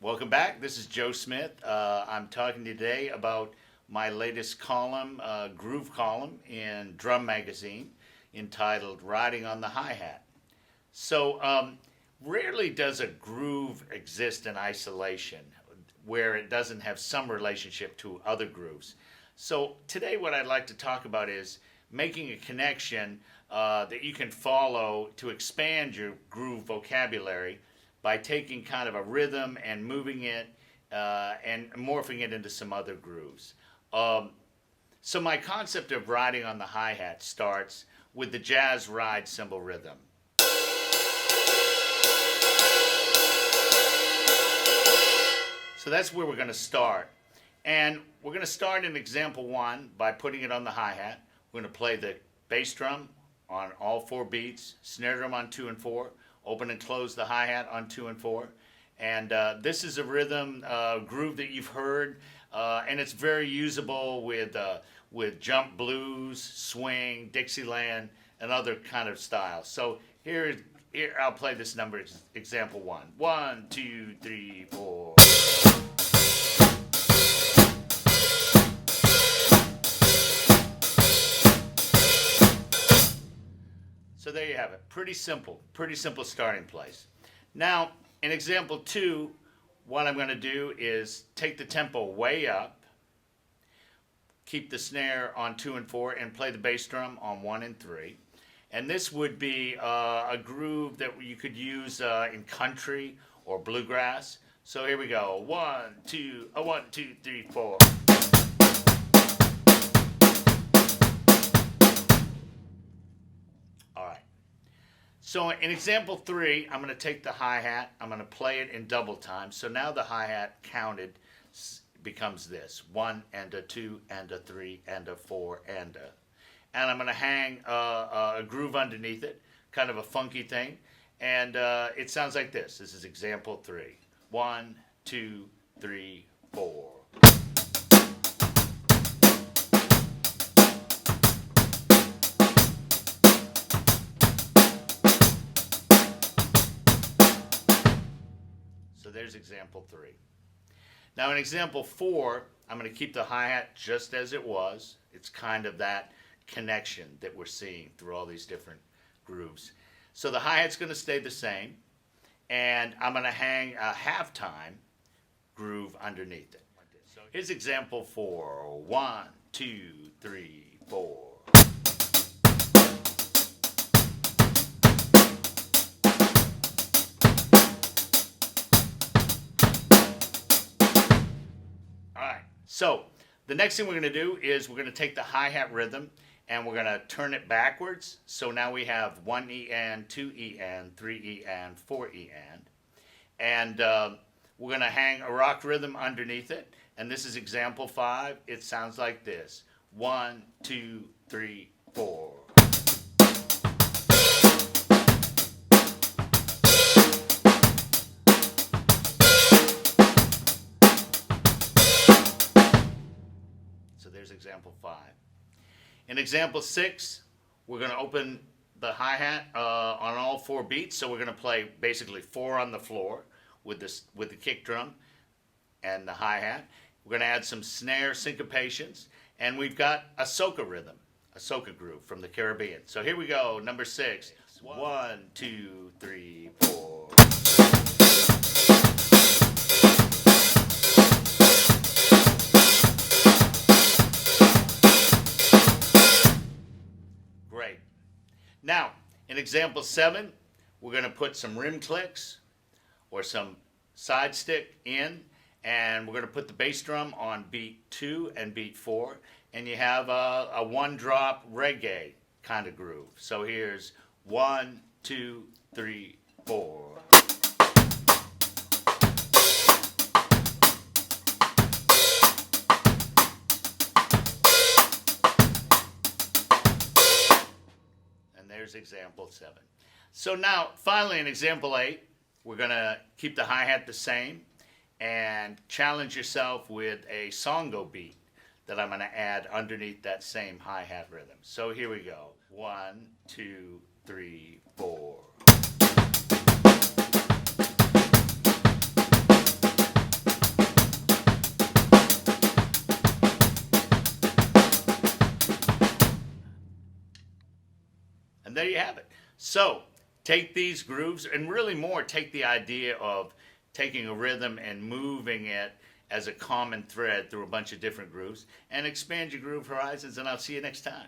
Welcome back. This is Joe Smith. I'm talking today about my latest column, groove column in Drum Magazine, entitled Riding on the Hi-Hat. So rarely does a groove exist in isolation where it doesn't have some relationship to other grooves. So today what I'd like to talk about is making a connection that you can follow to expand your groove vocabulary by taking kind of a rhythm and moving it and morphing it into some other grooves. So my concept of riding on the hi-hat starts with the jazz ride cymbal rhythm. So that's where we're going to start. And we're going to start in example 1 by putting it on the hi-hat. We're going to play the bass drum on all 4 beats, snare drum on 2 and 4, open and close the hi-hat on 2 and 4. And this is a rhythm groove that you've heard, and it's very usable with jump blues, swing, Dixieland, and other kind of styles. So here I'll play this number, example 1. 1, 2, 3, 4. So there you have it. Pretty simple starting place. Now, in example 2, what I'm going to do is take the tempo way up, keep the snare on 2 and 4, and play the bass drum on 1 and 3. And this would be a groove that you could use in country or bluegrass. So here we go. 1, 2, 1, 2, 3, 4. All right. So in example 3, I'm going to take the hi-hat, I'm going to play it in double time. So now the hi-hat counted becomes this: 1 and a 2 and a 3 and a 4 and a. And I'm going to hang a groove underneath it, kind of a funky thing. And it sounds like this. This is example 3. 1, 2, 3, 4. So there's example 3. Now in example 4, I'm going to keep the hi-hat just as it was. It's kind of that connection that we're seeing through all these different grooves. So the hi-hat's going to stay the same, and I'm going to hang a halftime groove underneath it. So here's example 4. 1, 2, 3, 4. So the next thing we're going to do is we're going to take the hi-hat rhythm and we're going to turn it backwards. So now we have 1 E and, 2 E and, 3 E and, 4 E and. And we're going to hang a rock rhythm underneath it. And this is example 5. It sounds like this: 1, 2, 3, 4. So there's example 5. In example 6, we're going to open the hi-hat on all 4 beats. So we're going to play basically 4 on the floor with the kick drum and the hi-hat. We're going to add some snare syncopations, and we've got a soca rhythm, a soca groove from the Caribbean. So here we go, number 6. 1, 2, 3, 4. Great. Now, in example 7, we're going to put some rim clicks or some side stick in, and we're going to put the bass drum on beat 2 and beat 4, and you have a one-drop reggae kind of groove. So here's 1, 2, 3, 4. There's example 7. So now, finally, in example 8, we're going to keep the hi-hat the same and challenge yourself with a Songo beat that I'm going to add underneath that same hi-hat rhythm. So here we go. 1, 2, 3, 4. there you have it. So take these grooves, and really more, take the idea of taking a rhythm and moving it as a common thread through a bunch of different grooves, and expand your groove horizons, and I'll see you next time.